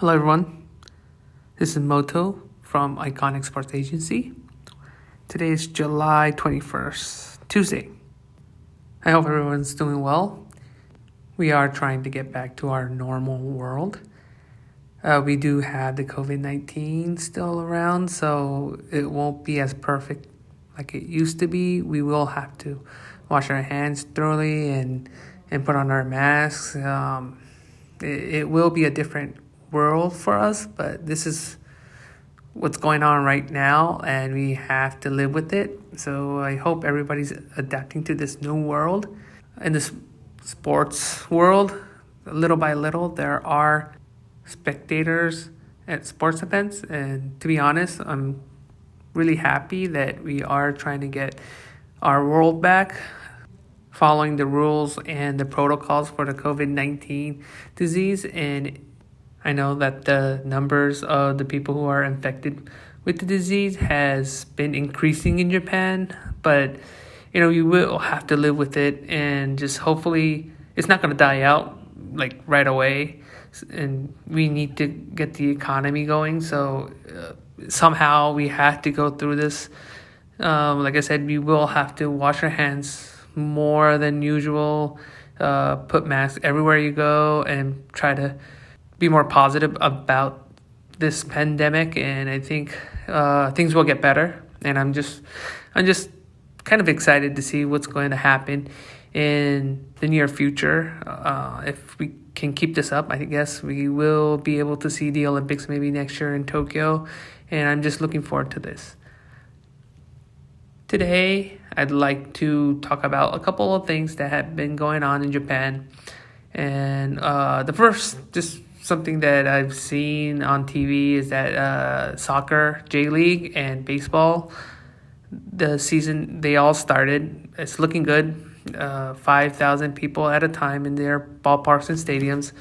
Hello everyone, this is MOTO from Iconic Sports Agency. Today is July 21st, Tuesday. I hope everyone's doing well. We are trying to get back to our normal world. We do have the COVID-19 still around, so it won't be as perfect like it used to be. We will have to wash our hands thoroughly and put on our masks. It will be a different world for us, but this is what's going on right now and we have to live with it. So I hope everybody's adapting to this new world. In this sports world, little by little, there are spectators at sports events, and to be honest, I'm really happy that we are trying to get our world back, following the rules and the protocols for the COVID-19 disease. And I know that the numbers of the people who are infected with the disease has been increasing in Japan, but you will have to live with it, and just hopefully it's not going to die out like right away. And we need to get the economy going, so somehow we have to go through this. Like I said, we will have to wash our hands more than usual, put masks everywhere you go, and try to be more positive about this pandemic. And I think things will get better, and I'm just kind of excited to see what's going to happen in the near future. If we can keep this up, I guess we will be able to see the Olympics maybe next year in Tokyo, and I'm just looking forward to this. Today, I'd like to talk about a couple of things that have been going on in Japan. And the first, just something that I've seen on TV, is that soccer, J-League, and baseball, the season, they all started. It's looking good. 5,000 people at a time in their ballparks and stadiums.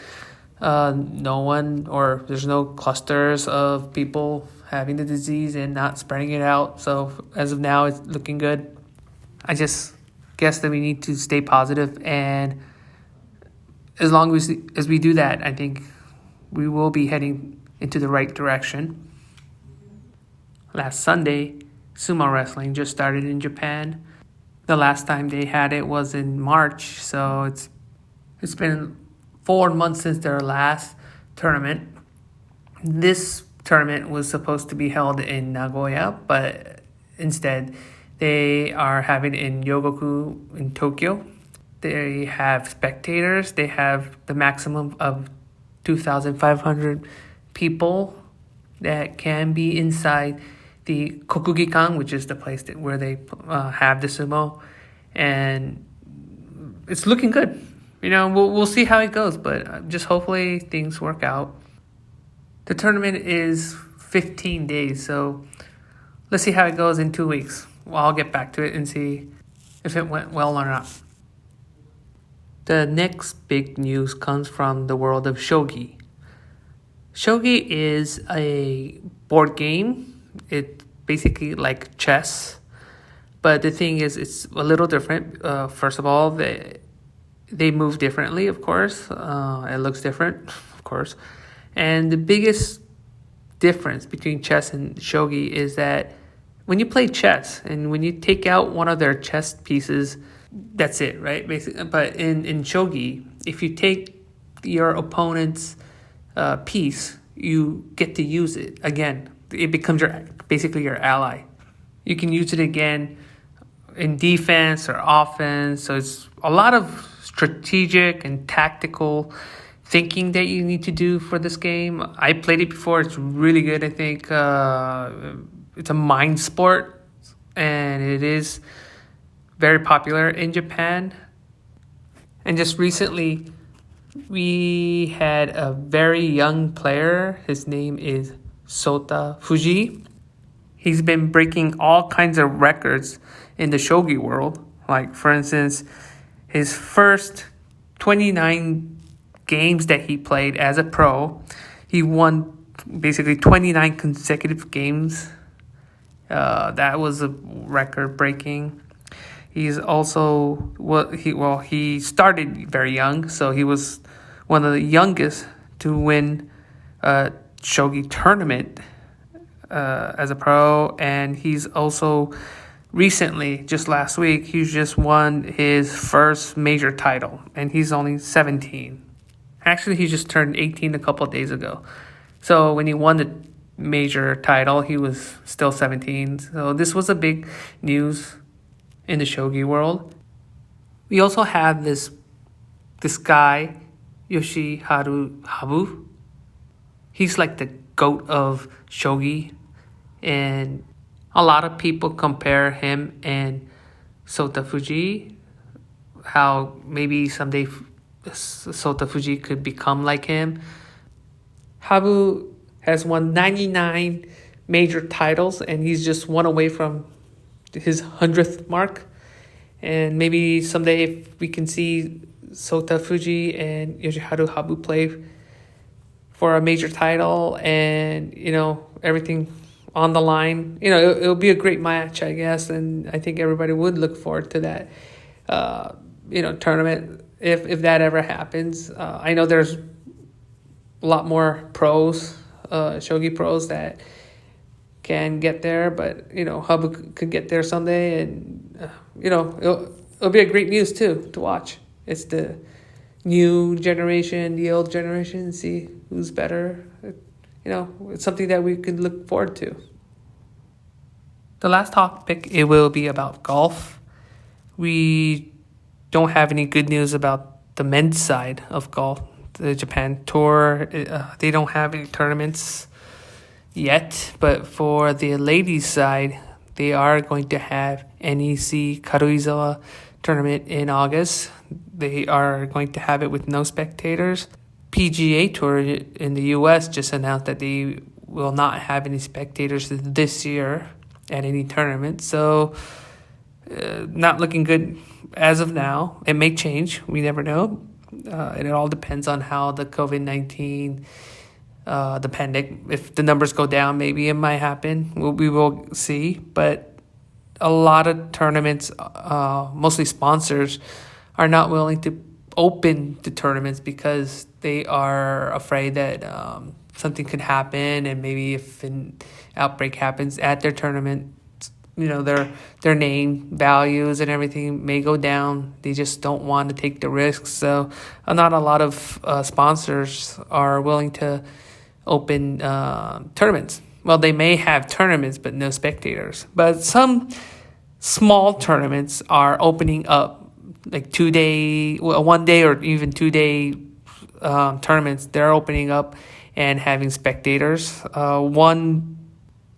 There's no clusters of people having the disease and not spreading it out. So as of now, it's looking good. I just guess that we need to stay positive, and as long as we do that, I think we will be heading into the right direction. Last Sunday, sumo wrestling just started in Japan. The last time they had it was in March, so it's been 4 months since their last tournament. This tournament was supposed to be held in Nagoya, but instead they are having it in Yogoku in Tokyo. They have spectators. They have the maximum of 2,500 people that can be inside the Kokugikan, which is the place where they have the sumo, and it's looking good. We'll see how it goes, but just hopefully things work out. The tournament is 15 days, so let's see how it goes in 2 weeks. Well, I'll get back to it and see if it went well or not. The next big news comes from the world of shogi. Shogi is a board game. It's basically like chess, but the thing is, it's a little different. First of all, they move differently, of course. It looks different, of course. And the biggest difference between chess and shogi is that when you play chess and when you take out one of their chess pieces, that's it, right? Basically, but in shogi, if you take your opponent's piece, you get to use it again. It becomes basically your ally. You can use it again in defense or offense. So it's a lot of strategic and tactical thinking that you need to do for this game. I played it before. It's really good. I think it's a mind sport, and it is very popular in Japan. And just recently, we had a very young player. His name is Sota Fuji. He's been breaking all kinds of records in the shogi world. Like, for instance, his first 29 games that he played as a pro, he won basically 29 consecutive games. That was a record breaking. He's also he started very young, so he was one of the youngest to win shogi tournament as a pro, and he's also recently, just last week, he's just won his first major title, and he's only 17. Actually, he just turned 18 a couple of days ago. So when he won the major title, he was still 17. So this was a big news in the shogi world. We also have this guy, Yoshiharu Habu. He's like the GOAT of shogi, and a lot of people compare him and Sota Fuji, how maybe someday Sota Fuji could become like him. Habu has won 99 major titles, and he's just one away from his 100th mark. And maybe someday if we can see Sota Fuji and Yoshiharu Habu play for a major title and, everything on the line, it'll be a great match, I guess. And I think everybody would look forward to that, tournament if that ever happens. I know there's a lot more pros, shogi pros that can get there, but Habu could get there someday, and it'll be a great news too to watch. It's the new generation, the old generation, see who's better. It's something that we could look forward to. The last topic, it will be about golf. We don't have any good news about the men's side of golf. The Japan Tour, they don't have any tournaments yet, but for the ladies' side, they are going to have NEC Karuizawa tournament in August. They are going to have it with no spectators. PGA Tour in the US just announced that they will not have any spectators this year at any tournament. So not looking good as of now. It may change. We never know. And it all depends on how the COVID-19, the pandemic, if the numbers go down, maybe it might happen. We will see. But a lot of tournaments, mostly sponsors, are not willing to open the tournaments because they are afraid that something could happen, and maybe if an outbreak happens at their tournament, their name values and everything may go down. They just don't want to take the risks. So not a lot of sponsors are willing to open tournaments. Well, they may have tournaments, but no spectators. But some small tournaments are opening up, like 1 day or even 2 day tournaments. They're opening up and having spectators. One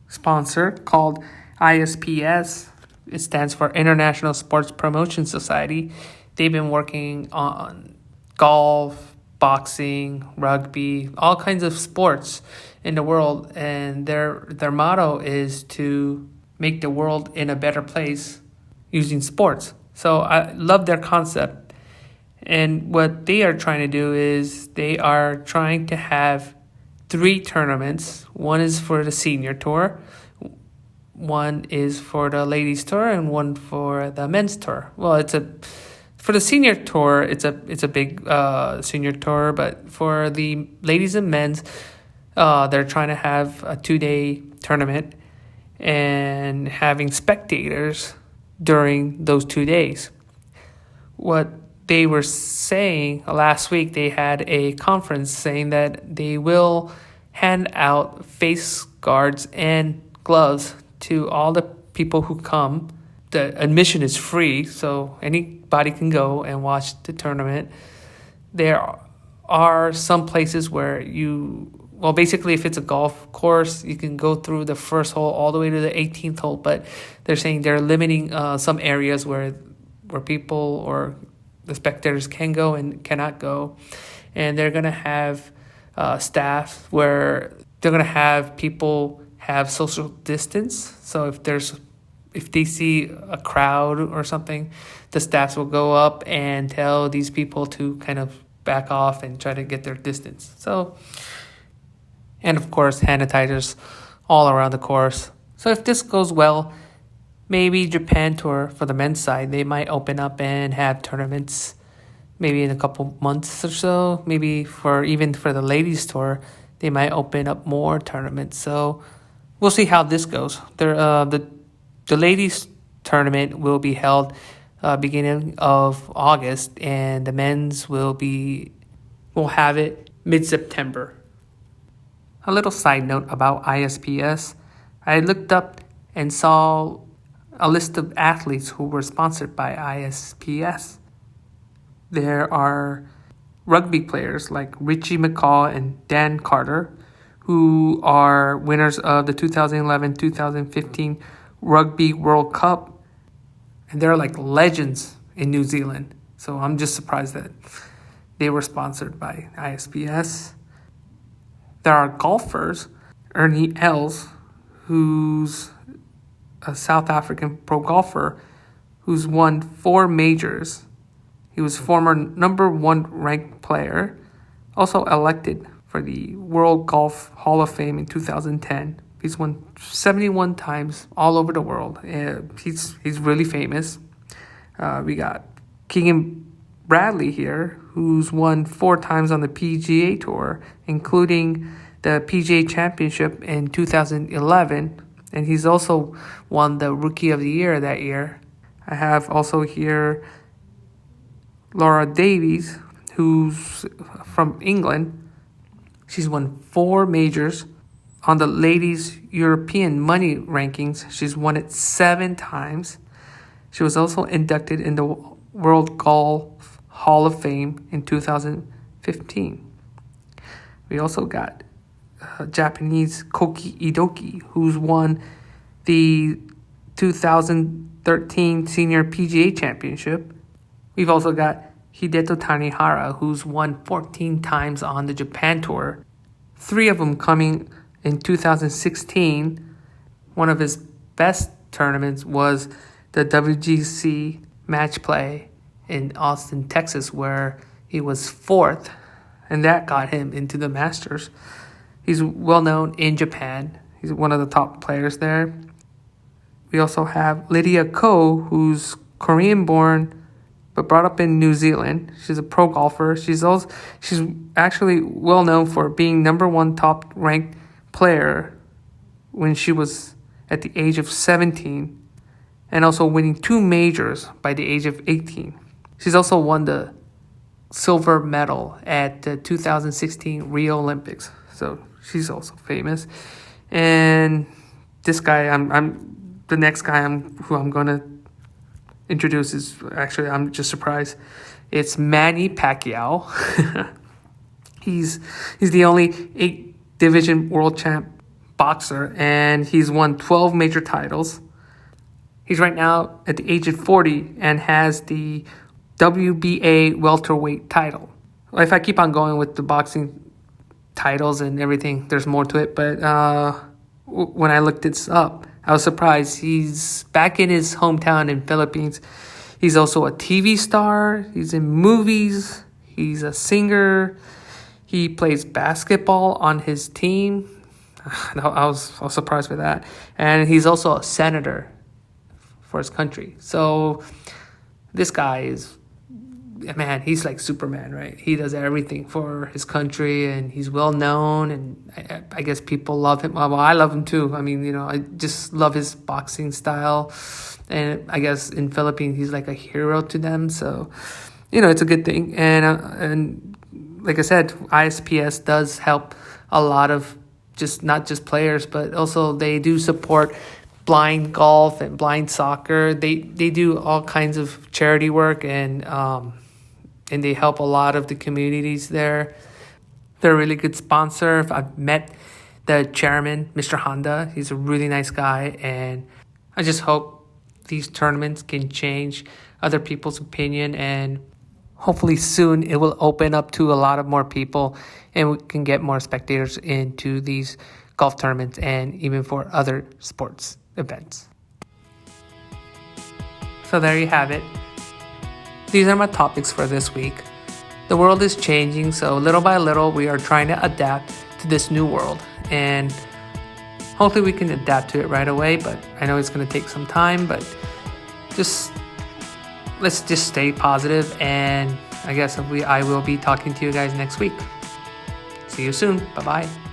sponsor called ISPS, it stands for International Sports Promotion Society. They've been working on golf, boxing, rugby, all kinds of sports in the world, and their motto is to make the world in a better place using sports. So I love their concept. And what they are trying to do is they are trying to have 3 tournaments. One is for the senior tour, one is for the ladies tour, and one for the men's tour. Well, for the senior tour, it's a big senior tour, but for the ladies and men's, they're trying to have a 2-day tournament and having spectators during those 2 days. What they were saying last week, they had a conference saying that they will hand out face guards and gloves to all the people who come. The admission is free, so anybody can go and watch the tournament. There are some places where basically if it's a golf course, you can go through the first hole all the way to the 18th hole, but they're saying they're limiting some areas where people or the spectators can go and cannot go. And they're going to have staff where they're going to have people have social distance. So if they see a crowd or something, the staffs will go up and tell these people to kind of back off and try to get their distance. So, and of course, hand sanitizers all around the course. So if this goes well, maybe Japan Tour for the men's side, they might open up and have tournaments maybe in a couple months or so. Maybe even for the ladies tour, they might open up more tournaments. So we'll see how this goes. The ladies tournament will be held beginning of August, and the men's will have it mid-September. A little side note about ISPS. I looked up and saw a list of athletes who were sponsored by ISPS. There are rugby players like Richie McCaw and Dan Carter, who are winners of the 2011-2015 Rugby World Cup. And they're like legends in New Zealand. So I'm just surprised that they were sponsored by ISPS. There are golfers, Ernie Els, who's a South African pro golfer who's won 4 majors. He was former number 1 ranked player, also elected for the World Golf Hall of Fame in 2010. He's won 71 times all over the world. He's really famous. We got Keegan Bradley here, who's won 4 times on the PGA Tour, including the PGA Championship in 2011. And he's also won the Rookie of the Year that year. I have also here Laura Davies, who's from England. She's won 4 majors. On the ladies' European money rankings, she's won it 7 times. She was also inducted in the World Golf Hall of Fame in 2015. We also got Japanese Koki Idoki, who's won the 2013 Senior PGA Championship. We've also got Hideto Tanihara, who's won 14 times on the Japan Tour. 3 of them coming in 2016. One of his best tournaments was the WGC Match Play in Austin, Texas, where he was 4th, and that got him into the Masters. He's well known in Japan. He's one of the top players there. We also have Lydia Ko, who's Korean-born but brought up in New Zealand. She's a pro golfer. She's actually well known for being number 1 top ranked player when she was at the age of 17, and also winning 2 majors by the age of 18. She's also won the silver medal at the 2016 Rio Olympics, so she's also famous. And this guy, the next guy who I'm gonna introduce is actually, I'm just surprised. It's Manny Pacquiao. He's the only 8-division world champ boxer, and he's won 12 major titles. He's right now at the age of 40 and has the WBA welterweight title. If I keep on going with the boxing titles and everything, there's more to it. But when I looked this up, I was surprised. He's back in his hometown in Philippines. He's also a TV star. He's in movies. He's a singer. He plays basketball on his team. I was surprised with that. And he's also a senator for his country. So this guy is, man, he's like Superman, right? He does everything for his country, and he's well known, and I guess people love him. Well, I love him too. I mean, I just love his boxing style, and I guess in Philippines he's like a hero to them. So, it's a good thing. And like I said, ISPS does help a lot of not just players, but also they do support blind golf and blind soccer. They do all kinds of charity work, and they help a lot of the communities there. They're a really good sponsor. I've met the chairman, Mr. Honda. He's a really nice guy, and I just hope these tournaments can change other people's opinion, and hopefully soon it will open up to a lot of more people, and we can get more spectators into these golf tournaments and even for other sports events. So there you have it. These are my topics for this week. The world is changing, so little by little we are trying to adapt to this new world, and hopefully we can adapt to it right away, but I know it's going to take some time, but let's just stay positive, and I guess I will be talking to you guys next week. See you soon. Bye-bye.